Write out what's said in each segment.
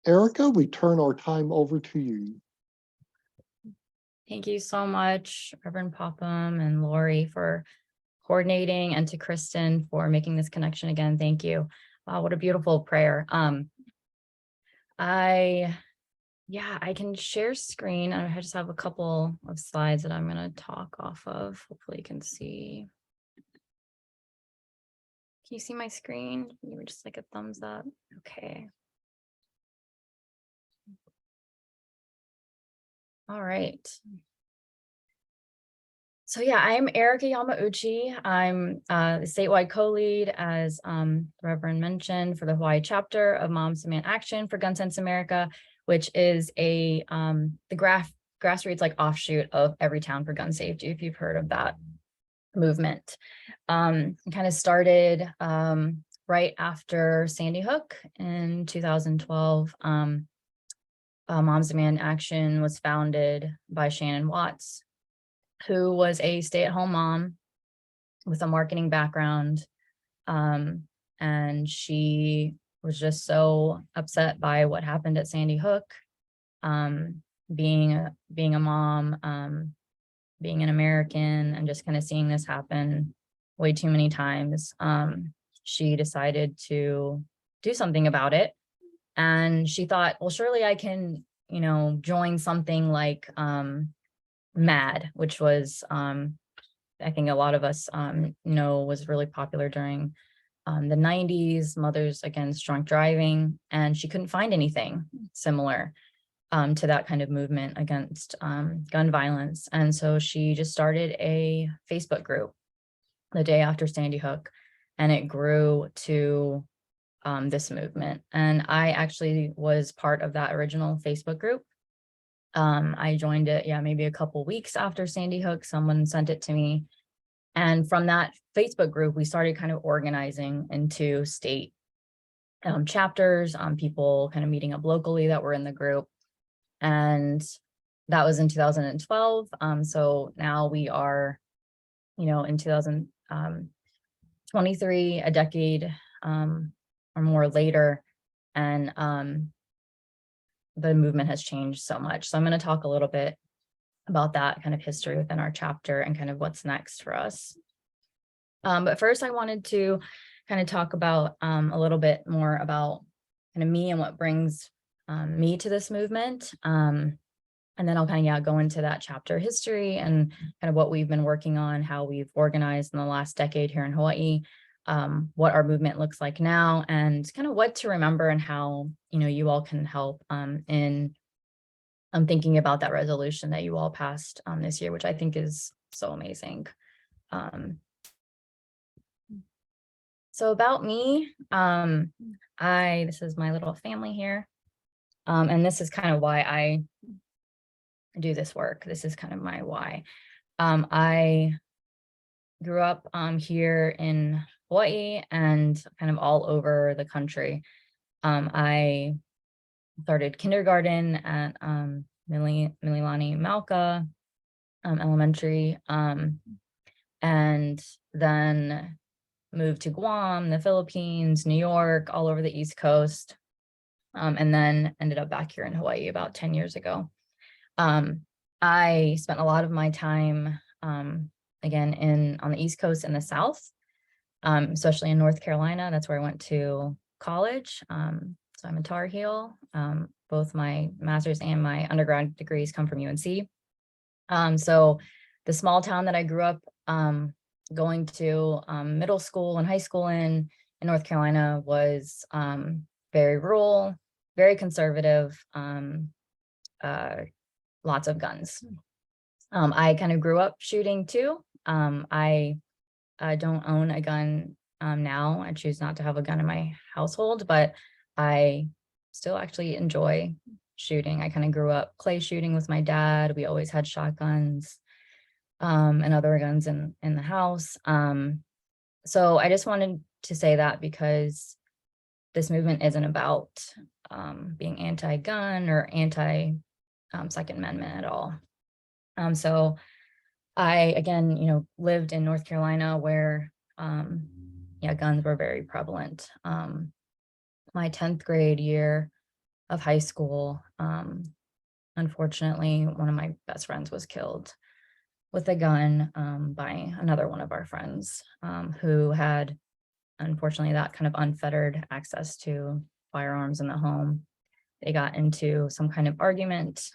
Erica, we turn our time over to you. Thank you so much, Reverend Popham and Lori, for coordinating, and to Kristen for making this connection again. Thank you. Wow, what a beautiful prayer. I can share screen. I just have a couple of slides that I'm going to talk off of. Hopefully you can see. Can you see my screen? You were just like a thumbs up. Okay. All right. So yeah, I'm Erica Yamauchi. I'm the statewide co-lead, as Reverend mentioned, for the Hawaii chapter of Moms Demand Action for Gun Sense America, which is the grassroots like offshoot of Everytown for Gun Safety, if you've heard of that movement. Kind of started right after Sandy Hook in 2012. Moms Demand Action was founded by Shannon Watts, who was a stay-at-home mom with a marketing background. And she was just so upset by what happened at Sandy Hook. Being a mom, being an American, and just kind of seeing this happen way too many times. She decided to do something about it. And she thought, well, surely I can, join something like MAD, which was, I think a lot of us know was really popular during the 90s, Mothers Against Drunk Driving. And she couldn't find anything similar to that kind of movement against gun violence. And so she just started a Facebook group the day after Sandy Hook, and it grew to this movement. And I actually was part of that original Facebook group. I joined it, maybe a couple weeks after Sandy Hook. Someone sent it to me. And from that Facebook group, we started kind of organizing into state chapters, people kind of meeting up locally that were in the group. And that was in 2012. So now we are, in 2023, a decade or more later, and the movement has changed so much. So I'm going to talk a little bit about that kind of history within our chapter and kind of what's next for us. But first, I wanted to kind of talk about a little bit more about kind of me and what brings me to this movement. And then I'll kind of go into that chapter history and kind of what we've been working on, how we've organized in the last decade here in Hawaii, what our movement looks like now, and kind of what to remember and how, you all can help in thinking about that resolution that you all passed this year, which I think is so amazing. So about me, this is my little family here. And this is kind of why I do this work. This is kind of my why. I grew up here in Hawaii and kind of all over the country. I started kindergarten at Mililani Malka Elementary, and then moved to Guam, the Philippines, New York, all over the East Coast, and then ended up back here in Hawaii about 10 years ago. I spent a lot of my time, again, on the East Coast and the South, especially in North Carolina. That's where I went to college. So I'm a Tar Heel. Both my master's and my undergrad degrees come from UNC. So the small town that I grew up going to middle school and high school in North Carolina was very rural, very conservative, lots of guns. I kind of grew up shooting too. I don't own a gun now. I choose not to have a gun in my household, but I still actually enjoy shooting. I kind of grew up clay shooting with my dad. We always had shotguns and other guns in the house. So I just wanted to say that because this movement isn't about being anti-gun or anti-Second Amendment at all. So I, again, lived in North Carolina where, guns were very prevalent. My 10th grade year, of high school, unfortunately, one of my best friends was killed with a gun by another one of our friends who had, unfortunately, that kind of unfettered access to firearms in the home. They got into some kind of argument.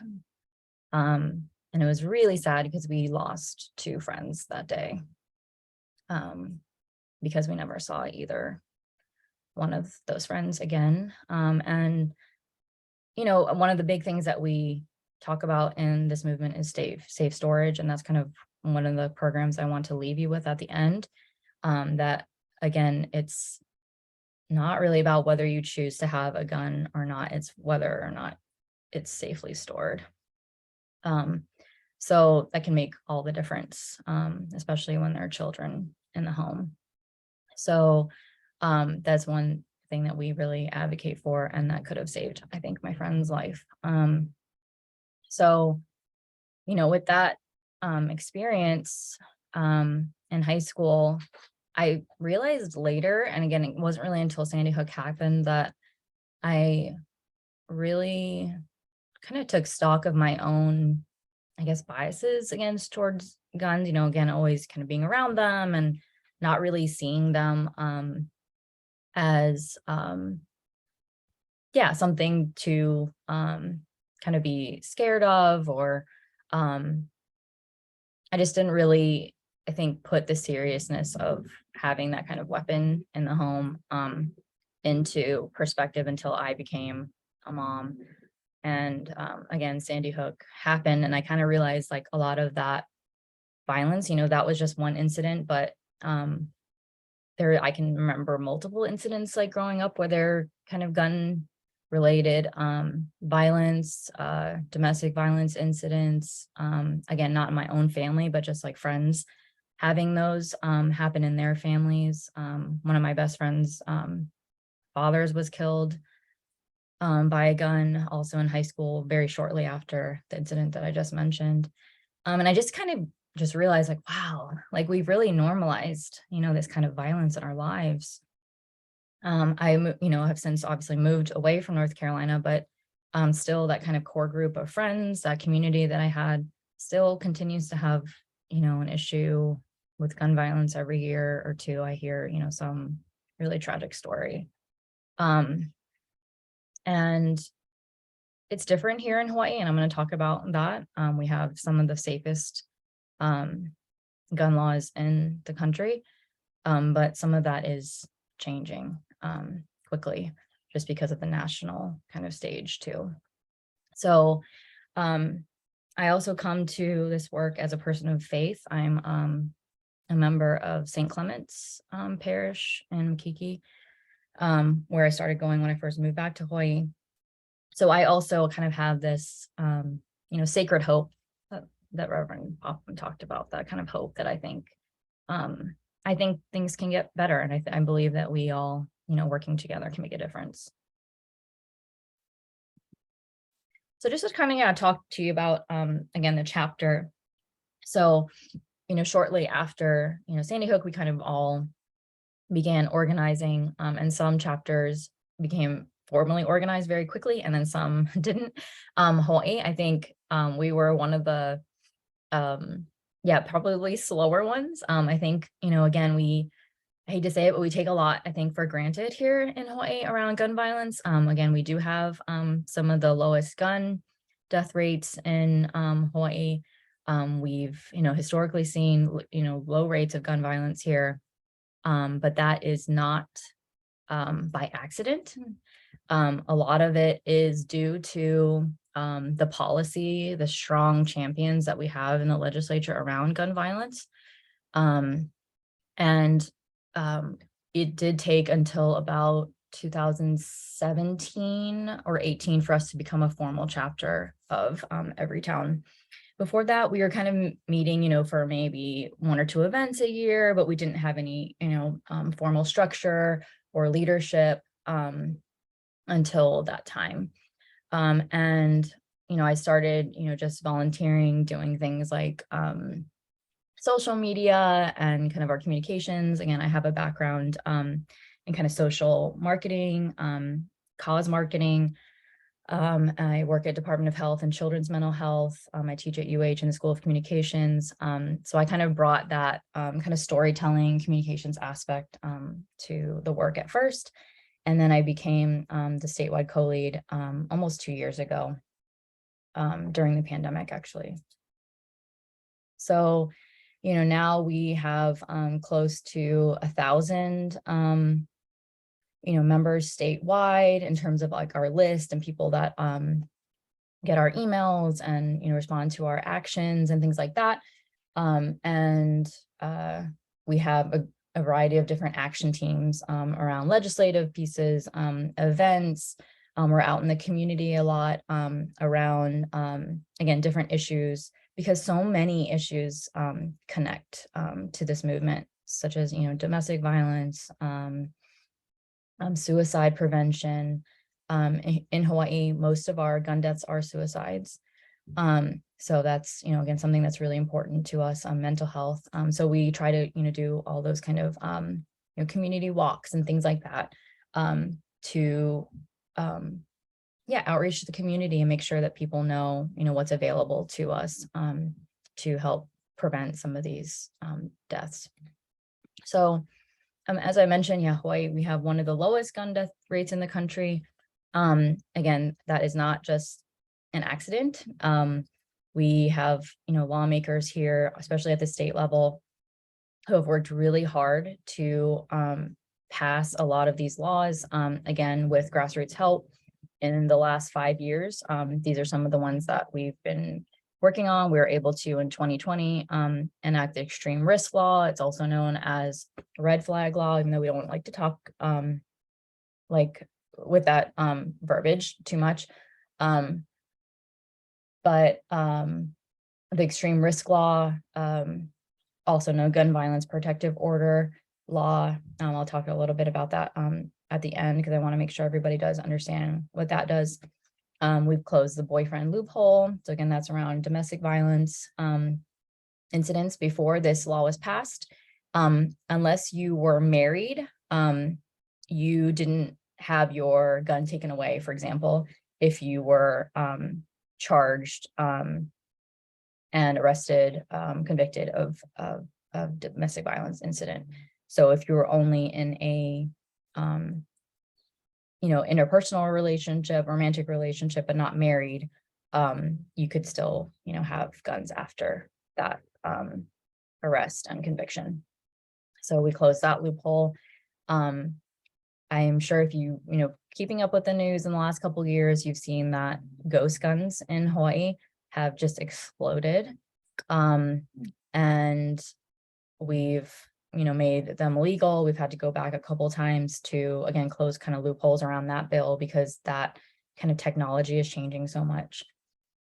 And it was really sad because we lost 2 friends that day because we never saw either one of those friends again. And, you know, one of the big things that we talk about in this movement is safe storage. And that's kind of one of the programs I want to leave you with at the end. That, again, it's not really about whether you choose to have a gun or not. It's whether or not it's safely stored. So that can make all the difference, especially when there are children in the home. So that's one thing that we really advocate for, and that could have saved, I think, my friend's life. So, you know, with that experience in high school, I realized later, and again, it wasn't really until Sandy Hook happened that I really kind of took stock of my own, I guess, biases towards guns, you know, again, always kind of being around them and not really seeing them as yeah, something to kind of be scared of, or I just didn't really, I think, put the seriousness of having that kind of weapon in the home into perspective until I became a mom. And again, Sandy Hook happened, and I kind of realized like a lot of that violence, you know, that was just one incident, but I can remember multiple incidents like growing up where they're kind of gun related violence, domestic violence incidents, again, not in my own family, but just like friends having those happen in their families. One of my best friends' fathers was killed by a gun also in high school, very shortly after the incident that I just mentioned. And I just kind of just realized like, wow, like we've really normalized, you know, this kind of violence in our lives. You know, have since obviously moved away from North Carolina, but still that kind of core group of friends, that community that I had still continues to have, you know, an issue with gun violence every year or two. I hear, you know, some really tragic story. And it's different here in Hawaii, and I'm going to talk about that. We have some of the safest gun laws in the country, but some of that is changing quickly just because of the national kind of stage too. So I also come to this work as a person of faith. I'm a member of St. Clement's Parish in Makiki, where I started going when I first moved back to Hawaii. So I also kind of have this, you know, sacred hope that Reverend often talked about, that kind of hope that I think things can get better. And I believe that we all, you know, working together can make a difference. So just to kind of talk to you about, again, the chapter. So, you know, shortly after, you know, Sandy Hook, we kind of all began organizing, and some chapters became formally organized very quickly, and then some didn't. Hawaii, I think we were one of the, yeah, probably slower ones. I think, you know, again, I hate to say it, but we take a lot, I think, for granted here in Hawaii around gun violence. Again, we do have some of the lowest gun death rates in Hawaii. We've, you know, historically seen, you know, low rates of gun violence here, but that is not by accident. A lot of it is due to the policy, the strong champions that we have in the legislature around gun violence. And it did take until about 2017 or 18 for us to become a formal chapter of Everytown. Before that, we were kind of meeting, you know, for maybe 1 or 2 events a year, but we didn't have any, you know, formal structure or leadership until that time. And, you know, I started, you know, just volunteering, doing things like social media and kind of our communications. Again, I have a background in kind of social marketing, cause marketing. I work at Department of Health and Children's Mental Health. I teach at UH in the School of Communications. So I kind of brought that kind of storytelling communications aspect to the work at first. And then I became the statewide co-lead almost 2 years ago during the pandemic, actually. So, now we have close to 1,000 members statewide in terms of like our list and people that get our emails and respond to our actions and things like that. And we have a variety of different action teams around legislative pieces, events. We're out in the community a lot around again different issues, because so many issues connect to this movement, such as domestic violence, suicide prevention. In Hawaii, most of our gun deaths are suicides. So that's, again, something that's really important to us on mental health. So we try to, do all those kind of, community walks and things like that to, outreach to the community and make sure that people know, what's available to us to help prevent some of these deaths. So as I mentioned, Hawaii, we have one of the lowest gun death rates in the country. Again, that is not just an accident. We have, lawmakers here, especially at the state level, who have worked really hard to pass a lot of these laws, again, with grassroots help in the last 5 years. These are some of the ones that we've been working on. We were able to, in 2020, enact the extreme risk law. It's also known as red flag law, even though we don't like to talk like with that verbiage too much. But the extreme risk law, also known gun violence protective order law. I'll talk a little bit about that at the end, because I want to make sure everybody does understand what that does. We've closed the boyfriend loophole. So again, that's around domestic violence incidents before this law was passed. Unless you were married, you didn't have your gun taken away, for example, if you were charged and arrested, convicted of domestic violence incident. So if you were only in a interpersonal relationship, romantic relationship, but not married, you could still, have guns after that arrest and conviction. So we closed that loophole. I am sure if you, keeping up with the news in the last couple of years, you've seen that ghost guns in Hawaii have just exploded. And we've, made them legal. We've had to go back a couple of times to, again, close kind of loopholes around that bill, because that kind of technology is changing so much.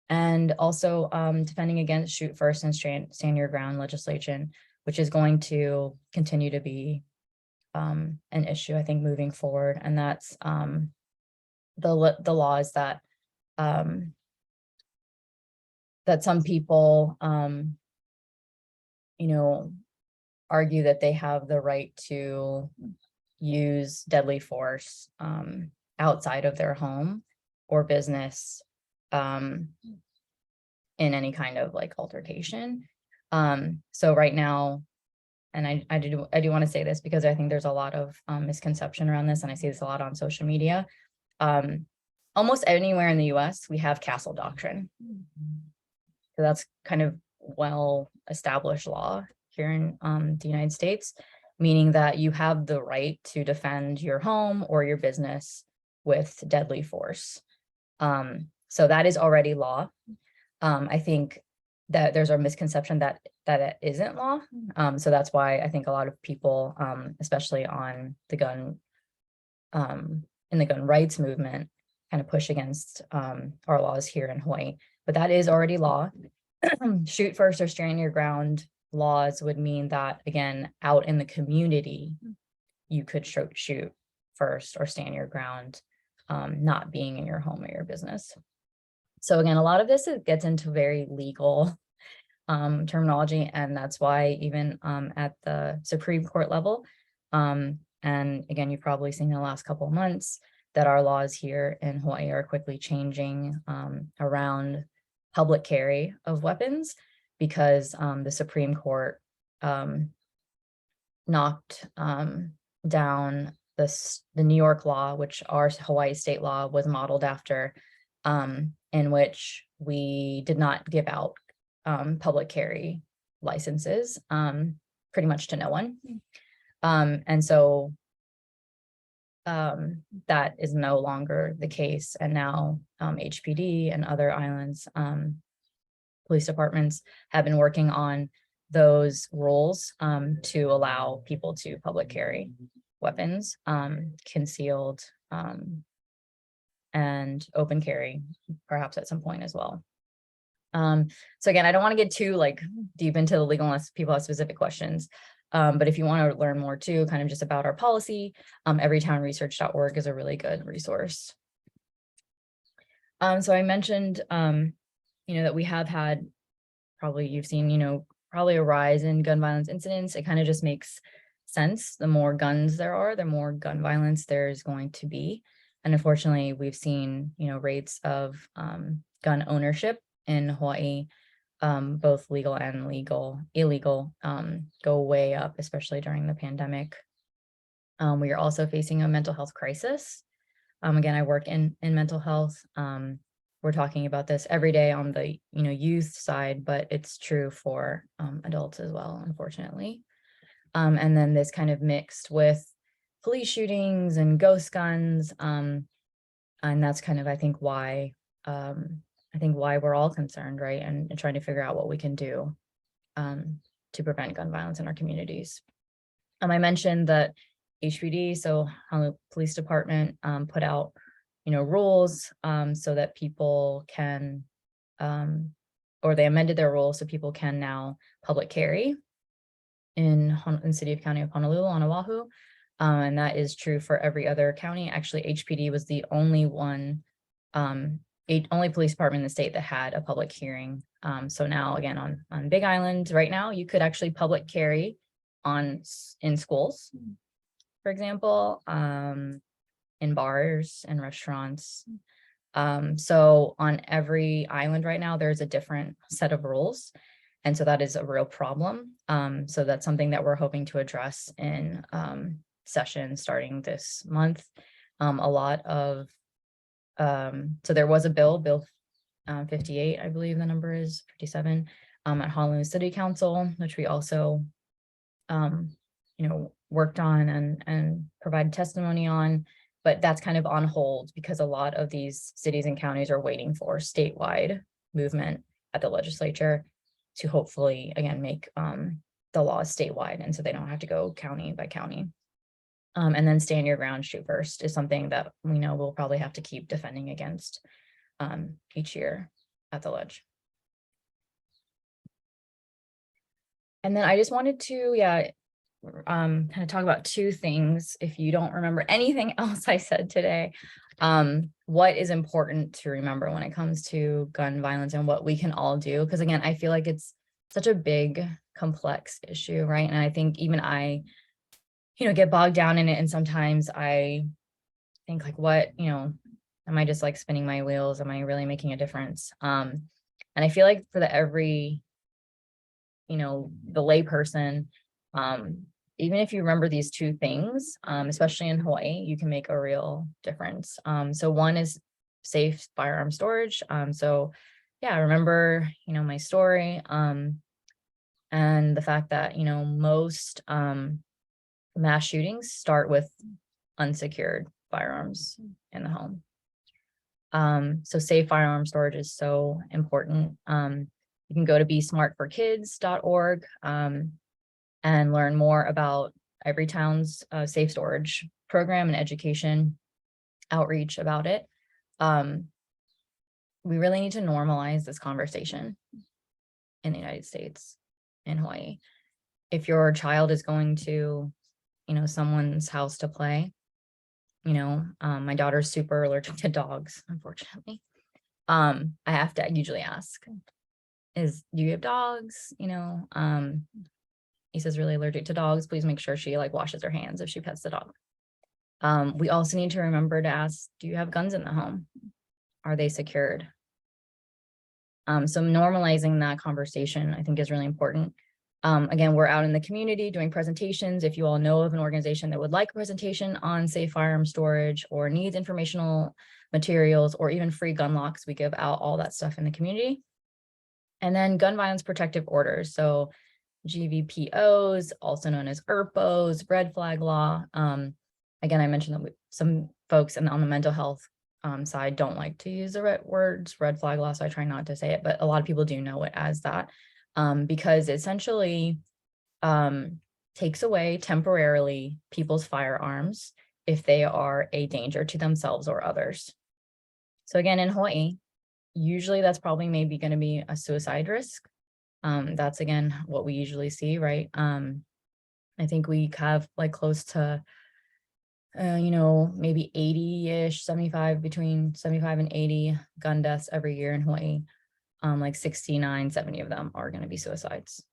And also defending against shoot first and stand your ground legislation, which is going to continue to be an issue, I think, moving forward. And that's the laws that that some people argue that they have the right to use deadly force outside of their home or business in any kind of like altercation. So right now, and I do want to say this because I think there's a lot of misconception around this, and I see this a lot on social media. Almost anywhere in the US, we have castle doctrine. So that's kind of well-established law here in the United States, meaning that you have the right to defend your home or your business with deadly force. So that is already law. I think that there's a misconception that it isn't law. So that's why I think a lot of people, especially on the gun, in the gun rights movement, kind of push against our laws here in Hawaii. But that is already law. Shoot first or stand your ground laws would mean that, again, out in the community, you could shoot first or stand your ground, not being in your home or your business. So again, a lot of this gets into very legal terminology, and that's why even at the Supreme Court level, and again, you've probably seen in the last couple of months, that our laws here in Hawaii are quickly changing around public carry of weapons, because the Supreme Court knocked down the New York law, which our Hawaii state law was modeled after, in which we did not give out public carry licenses pretty much to no one. And so that is no longer the case. And now HPD and other islands police departments have been working on those rules to allow people to public carry weapons, concealed and open carry, perhaps at some point as well. So again, I don't want to get too deep into the legal unless people have specific questions. But if you want to learn more too, kind of just about our policy, everytownresearch.org is a really good resource. So I mentioned, that we have had, probably you've seen, probably a rise in gun violence incidents. It kind of just makes sense. The more guns there are, the more gun violence there's going to be. And unfortunately, we've seen, rates of gun ownership in Hawaii, both legal and illegal, go way up, especially during the pandemic. We are also facing a mental health crisis. Again, I work in mental health. We're talking about this every day on the youth side, but it's true for adults as well, unfortunately. And then this kind of mixed with police shootings and ghost guns, and that's kind of I think why we're all concerned, right? And trying to figure out what we can do to prevent gun violence in our communities. I mentioned that HPD, so Honolulu Police Department, put out rules so that people can, or they amended their rules so people can now public carry in City of County of Honolulu on Oahu. And that is true for every other county. Actually, HPD was the only one, only police department in the state that had a public hearing. So now again, on Big Island right now, you could actually public carry in schools, for example, in bars and restaurants. So on every island right now, there's a different set of rules. And so that is a real problem. So that's something that we're hoping to address in session starting this month. A lot of, so there was a bill 58, I believe the number is 57, at Honolulu City Council, which we also, worked on and provided testimony on, but that's kind of on hold because a lot of these cities and counties are waiting for statewide movement at the legislature to hopefully, again, make the laws statewide, and so they don't have to go county by county. And then stand your ground, shoot first is something that we know we'll probably have to keep defending against each year at the ledge. And then I just wanted to, kind of talk about two things. If you don't remember anything else I said today, what is important to remember when it comes to gun violence and what we can all do? Because again, I feel like it's such a big, complex issue, right? And I think even I, get bogged down in it. And sometimes I think what, am I just spinning my wheels? Am I really making a difference? And I feel like for every, the layperson, even if you remember these two things, especially in Hawaii, you can make a real difference. So one is safe firearm storage. So yeah, I remember, my story, and the fact that, most mass shootings start with unsecured firearms in the home. So safe firearm storage is so important. You can go to besmartforkids.org and learn more about Everytown's safe storage program and education outreach about it. We really need to normalize this conversation in the United States, in Hawaii. If your child is going to, someone's house to play, my daughter's super allergic to dogs, unfortunately. I have to usually ask, do you have dogs? He says really allergic to dogs. Please make sure she washes her hands if she pets the dog. We also need to remember to ask, do you have guns in the home? Are they secured? So normalizing that conversation, I think, is really important. Again, we're out in the community doing presentations. If you all know of an organization that would like a presentation on safe firearm storage or needs informational materials or even free gun locks, we give out all that stuff in the community. And then gun violence protective orders. So GVPOs, also known as ERPOs, red flag law. Again, I mentioned that some folks on the mental health side don't like to use the words red flag law, so I try not to say it, but a lot of people do know it as that, because essentially takes away temporarily people's firearms if they are a danger to themselves or others. So again, in Hawaii, usually that's probably maybe going to be a suicide risk. That's again what we usually see, right? I think we have like close to maybe 80-ish, 75, between 75 and 80 gun deaths every year in Hawaii. Like 69, 70 of them are going to be suicides.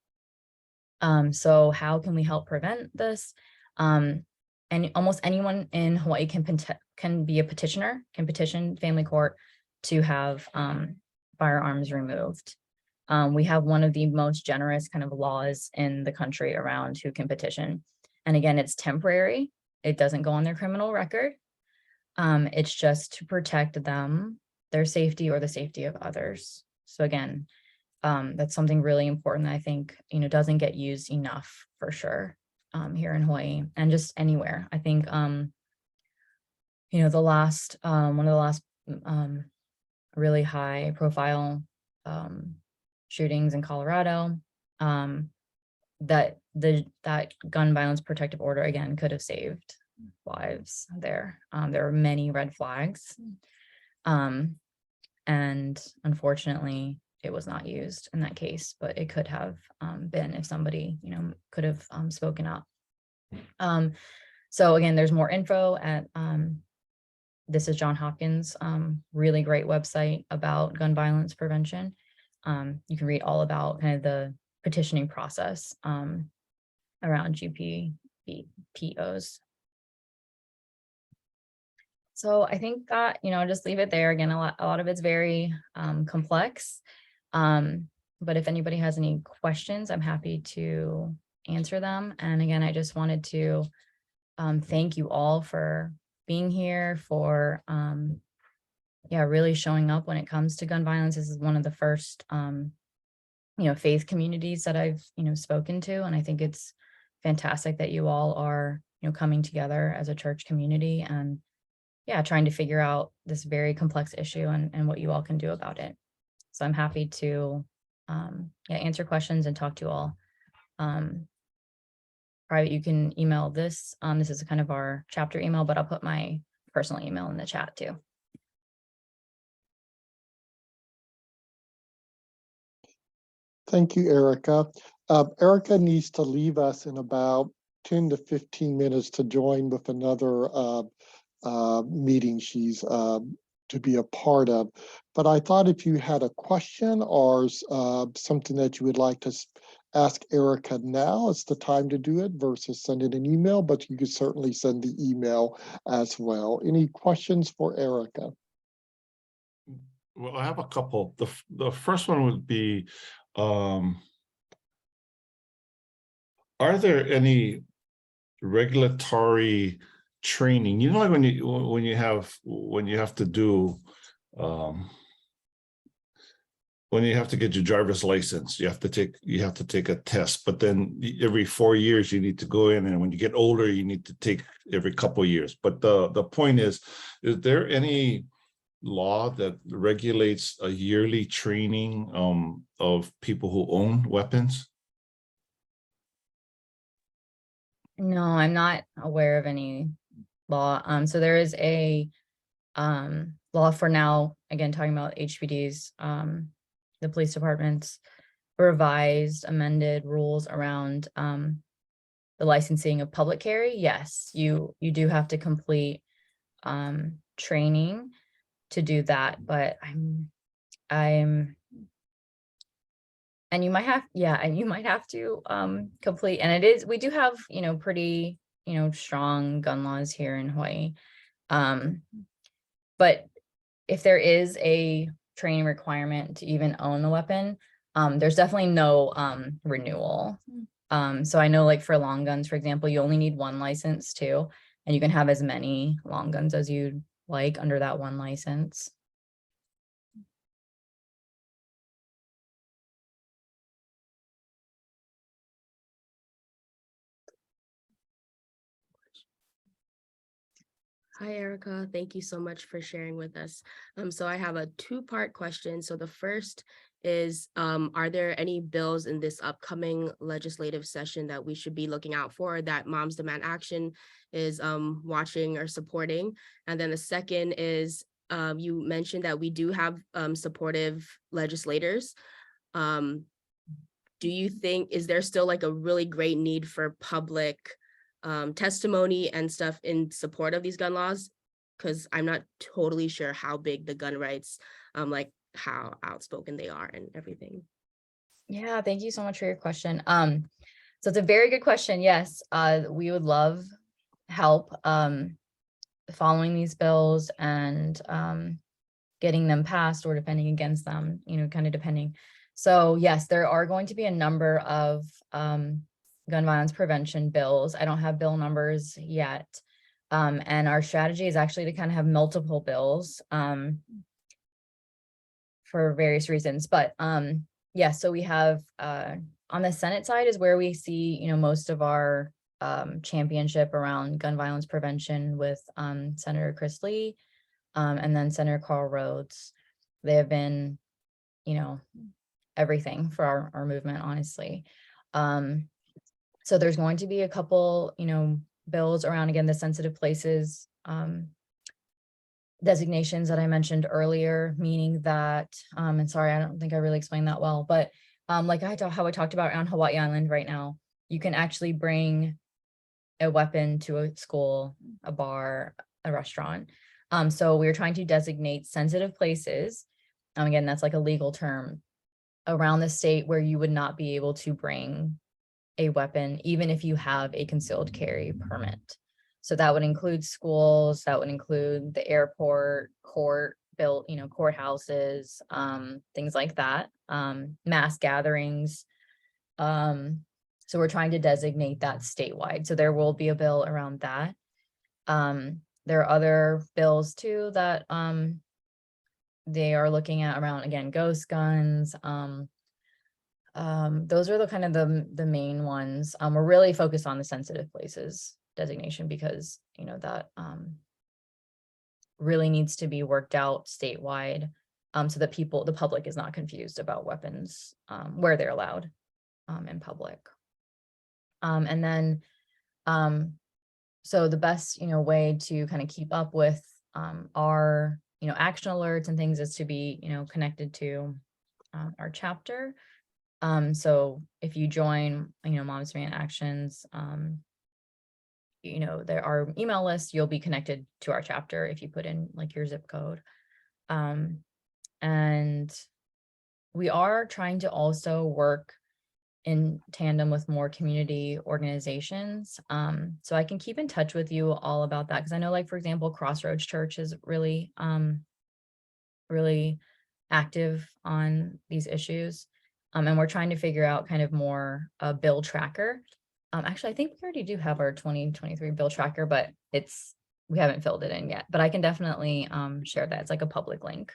So how can we help prevent this? And almost anyone in Hawaii can be a petitioner, can petition family court to have firearms removed. We have one of the most generous kind of laws in the country around who can petition. And again, it's temporary. It doesn't go on their criminal record. It's just to protect them, their safety, or the safety of others. So again, that's something really important that I think, doesn't get used enough for sure here in Hawaii and just anywhere. I think, one of the last really high profile shootings in Colorado, that gun violence protective order again could have saved lives there. There are many red flags, and unfortunately it was not used in that case, but it could have been if somebody could have spoken up. So again, there's more info at this is John Hopkins, really great website about gun violence prevention. You can read all about kind of the petitioning process around GPPOs. So I think that, just leave it there. Again, a lot of it's very complex. But if anybody has any questions, I'm happy to answer them. And again, I just wanted to thank you all for being here, for really showing up when it comes to gun violence. This is one of the first faith communities that I've spoken to, and I think it's fantastic that you all are coming together as a church community and trying to figure out this very complex issue and what you all can do about it. So I'm happy to answer questions and talk to you all. Private, you can email this. This is kind of our chapter email, but I'll put my personal email in the chat too. Thank you, Erica. Erica needs to leave us in about 10 to 15 minutes to join with another meeting she's to be a part of. But I thought if you had a question or something that you would like to ask Erica now, it's the time to do it versus sending an email, but you could certainly send the email as well. Any questions for Erica? Well, I have a couple. The first one would be, are there any regulatory training? Like when you have to do when you have to get your driver's license, you have to take a test, but then every 4 years you need to go in, and when you get older, you need to take every couple of years. But the point is there any law that regulates a yearly training of people who own weapons? No, I'm not aware of any law. So there is a law for now, again, talking about HPDs, the police department's revised, amended rules around the licensing of public carry. Yes, you do have to complete training to do that, but and you might have to complete, and we do have pretty strong gun laws here in Hawaii. But if there is a training requirement to even own the weapon, there's definitely no renewal. So I know, like for long guns, for example, you only need one license too, and you can have as many long guns as you'd like under that one license. Hi, Erica. Thank you so much for sharing with us. So I have a two-part question. So the first is, are there any bills in this upcoming legislative session that we should be looking out for that Moms Demand Action is watching or supporting? And then the second is, you mentioned that we do have supportive legislators. Do you think, is there still like a really great need for public testimony and stuff in support of these gun laws? Because I'm not totally sure how big the gun rights, like how outspoken they are and everything. Yeah, thank you so much for your question. So it's a very good question. Yes, we would love help following these bills and getting them passed or defending against them, kind of depending. So yes, there are going to be a number of gun violence prevention bills. I don't have bill numbers yet. And our strategy is actually to kind of have multiple bills for various reasons. But yeah, so we have on the Senate side is where we see, most of our championship around gun violence prevention with Senator Chris Lee and then Senator Carl Rhodes. They have been, everything for our movement, honestly. So there's going to be a couple, bills around, again, the sensitive places designations that I mentioned earlier, meaning that, and sorry, I don't think I really explained that well, but like how I talked about on Hawaii Island right now, you can actually bring a weapon to a school, a bar, a restaurant. So we're trying to designate sensitive places. Again, that's like a legal term around the state where you would not be able to bring a weapon, even if you have a concealed carry permit. So that would include schools, that would include the airport, courthouses, things like that, mass gatherings. So we're trying to designate that statewide. So there will be a bill around that. There are other bills too that they are looking at around, again, ghost guns. Those are the kind of the main ones. We're really focused on the sensitive places designation because that really needs to be worked out statewide, so that the public is not confused about weapons where they're allowed in public. And then so the best way to kind of keep up with our action alerts and things is to be connected to our chapter. So if you join Moms Demand Actions, there are email lists, you'll be connected to our chapter if you put in like your zip code. And we are trying to also work in tandem with more community organizations. So I can keep in touch with you all about that, because I know, like, for example, Crossroads Church is really, really active on these issues. And we're trying to figure out kind of more a bill tracker. Actually, I think we already do have our 2023 bill tracker, but we haven't filled it in yet, but I can definitely share that. It's like a public link.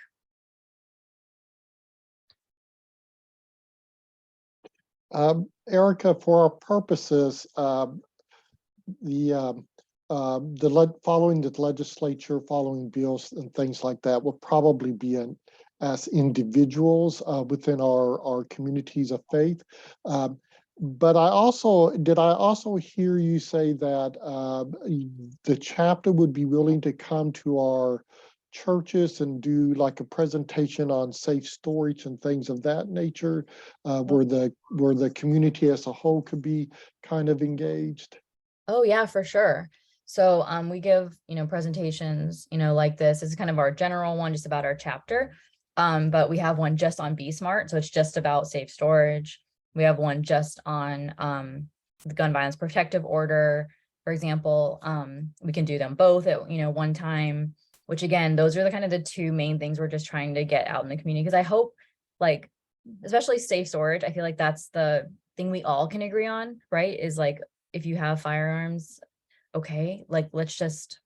Erica, for our purposes, following the legislature, following bills and things like that will probably be as individuals within our communities of faith. But did I also hear you say that the chapter would be willing to come to our churches and do like a presentation on safe storage and things of that nature, where the community as a whole could be kind of engaged? Oh yeah, for sure. So we give presentations like this. It's kind of our general one just about our chapter, but we have one just on Be Smart, so it's just about safe storage. We have one just on the gun violence protective order, for example, we can do them both at, one time, which again, those are the kind of the two main things we're just trying to get out in the community. Because I hope, like, especially safe storage, I feel like that's the thing we all can agree on, right? Is like, if you have firearms, okay, like, let's just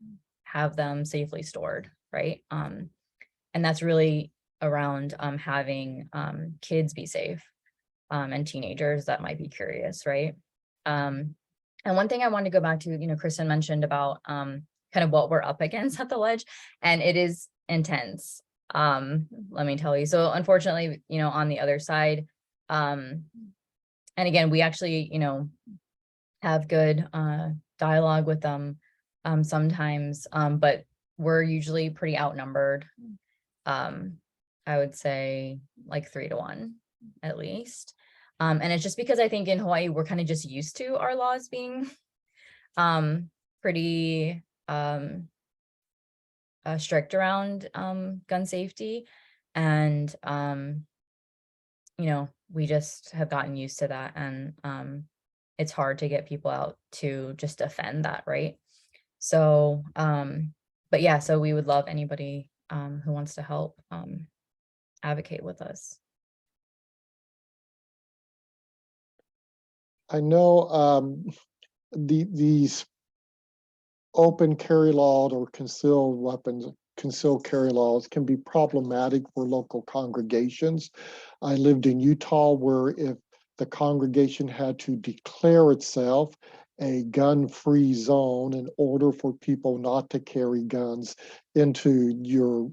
have them safely stored, right? And that's really around having kids be safe, and teenagers that might be curious, right? And one thing I wanted to go back to, Kristen mentioned about kind of what we're up against at the ledge, and it is intense. Let me tell you. So unfortunately, on the other side, and again, we actually, have good dialogue with them sometimes, but we're usually pretty outnumbered. I would say like 3 to 1 at least. And it's just because I think in Hawaii, we're kind of just used to our laws being pretty strict around gun safety. And, we just have gotten used to that. And it's hard to get people out to just defend that, right? So, but yeah, so we would love anybody who wants to help advocate with us. I know these open carry laws or concealed carry laws can be problematic for local congregations. I lived in Utah where if the congregation had to declare itself a gun-free zone in order for people not to carry guns into your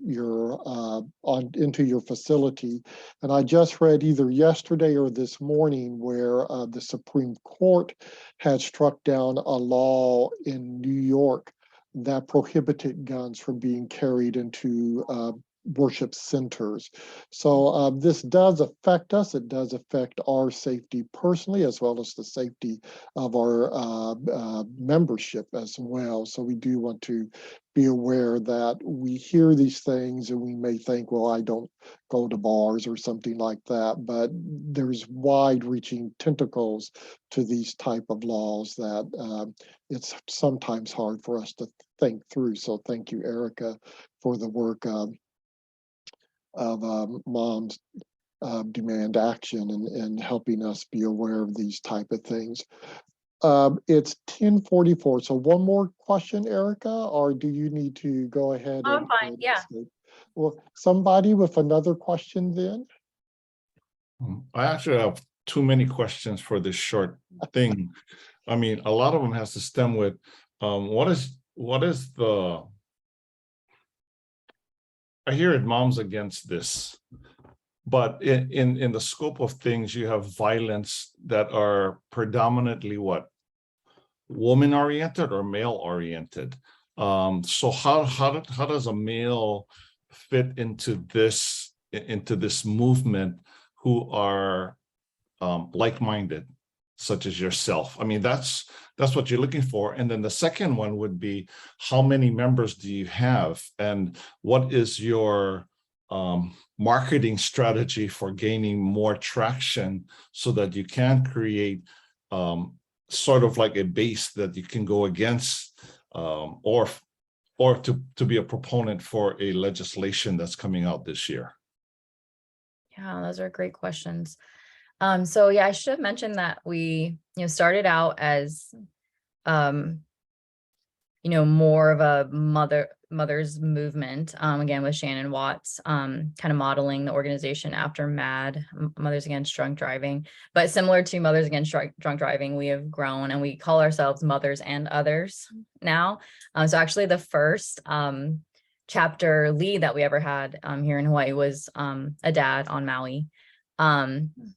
facility. And I just read either yesterday or this morning where the Supreme Court had struck down a law in New York that prohibited guns from being carried into worship centers. So this does affect us. It does affect our safety personally, as well as the safety of our membership as well. So we do want to be aware that we hear these things and we may think, well, I don't go to bars or something like that, but there's wide-reaching tentacles to these type of laws that it's sometimes hard for us to think through. So thank you, Erica, for the work of Moms Demand Action and helping us be aware of these type of things. It's 10:44. So one more question, Erica, or do you need to go ahead? Oh, I'm fine. Yeah. Well, somebody with another question then? I actually have too many questions for this short thing. I mean, a lot of them has to stem with what is the, I hear it, Moms Against This, but in the scope of things, you have violence that are predominantly what? Woman oriented or male oriented. So how does a male fit into this movement who are like-minded, such as yourself? I mean, that's what you're looking for. And then the second one would be, how many members do you have, and what is your marketing strategy for gaining more traction so that you can create sort of like a base that you can go against, or to be a proponent for a legislation that's coming out this year? Yeah, those are great questions. So yeah, I should have mentioned that we, started out as, more of a mother's movement, again, with Shannon Watts, kind of modeling the organization after MAD, Mothers Against Drunk Driving. But similar to Mothers Against Drunk Driving, we have grown and we call ourselves Mothers and Others now. So actually the first chapter lead that we ever had here in Hawaii was a dad on Maui.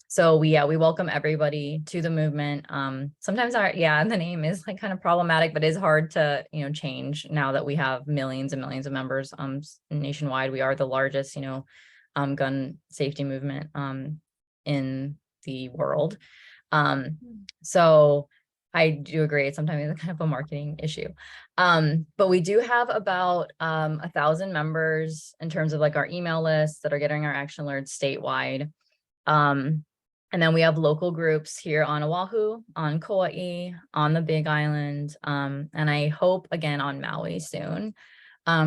So we welcome everybody to the movement. Sometimes the name is like kind of problematic, but it's hard to, change now that we have millions and millions of members nationwide. We are the largest, gun safety movement in the world. So I do agree, sometimes it's kind of a marketing issue. But we do have about 1,000 members in terms of like our email lists that are getting our action alerts statewide. And then we have local groups here on Oahu, on Kauai, on the Big Island, and I hope again on Maui soon.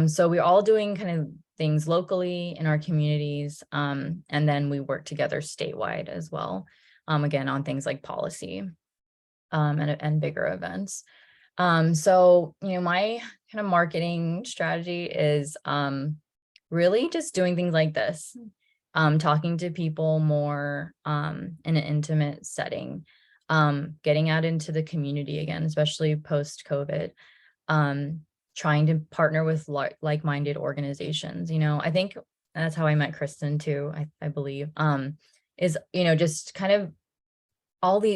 So we're all doing kind of things locally in our communities, and then we work together statewide as well, again, on things like policy and bigger events. So, my kind of marketing strategy is really just doing things like this, talking to people more in an intimate setting, getting out into the community again, especially post-COVID, trying to partner with like-minded organizations. I think that's how I met Kristen too, I believe, is, just kind of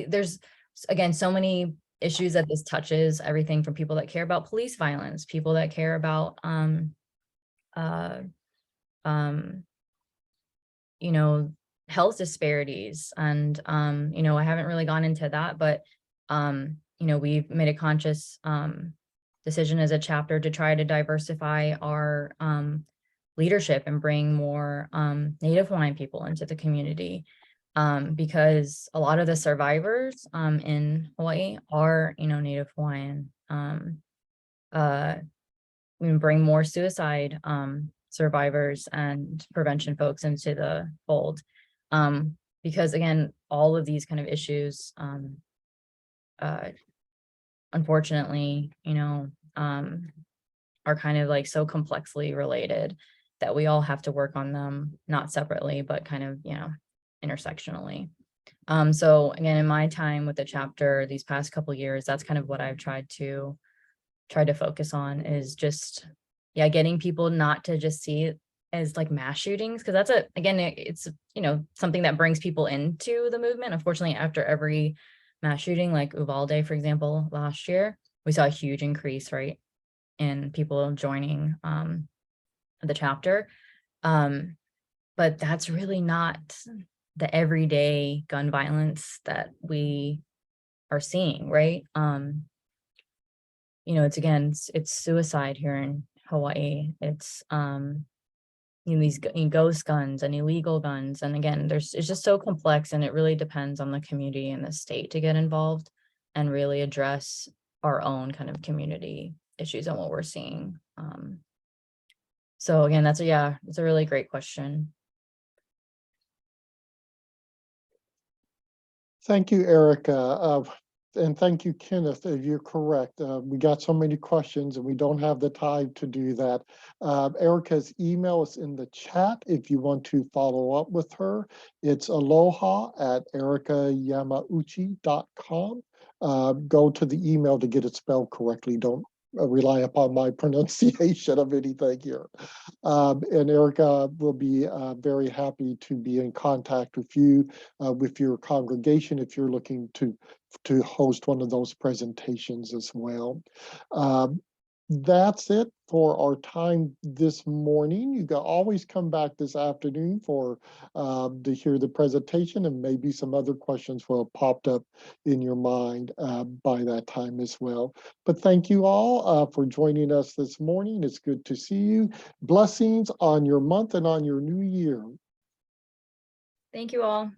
there's again, so many issues that this touches, everything from people that care about police violence, people that care about, health disparities. And, I haven't really gone into that, but, we've made a conscious decision as a chapter to try to diversify our leadership and bring more Native Hawaiian people into the community. Because a lot of the survivors in Hawaii are, Native Hawaiian. We can bring more suicide survivors and prevention folks into the fold. Because again, all of these kind of issues, unfortunately, are kind of like so complexly related that we all have to work on them, not separately, but kind of, intersectionally. So again, in my time with the chapter these past couple of years, that's kind of what I've tried to focus on, is just, getting people not to just see it as like mass shootings, because that's it's something that brings people into the movement. Unfortunately, after every mass shooting, like Uvalde, for example, last year, we saw a huge increase, right, in people joining the chapter. But that's really not the everyday gun violence that we are seeing, right? It's suicide here in Hawaii. It's these ghost guns and illegal guns, and again, it's just so complex, and it really depends on the community and the state to get involved and really address our own kind of community issues and what we're seeing. So again, it's a really great question. Thank you, Erica. And thank you, Kenneth. You're correct. We got so many questions and we don't have the time to do that. Erica's email is in the chat if you want to follow up with her. It's aloha@ericayamauchi.com. Go to the email to get it spelled correctly. Don't rely upon my pronunciation of anything here. And Erica will be very happy to be in contact with you, with your congregation, if you're looking to host one of those presentations as well. That's it for our time this morning. You can always come back this afternoon to hear the presentation, and maybe some other questions will have popped up in your mind by that time as well. But thank you all for joining us this morning. It's good to see you. Blessings on your month and on your new year. Thank you all.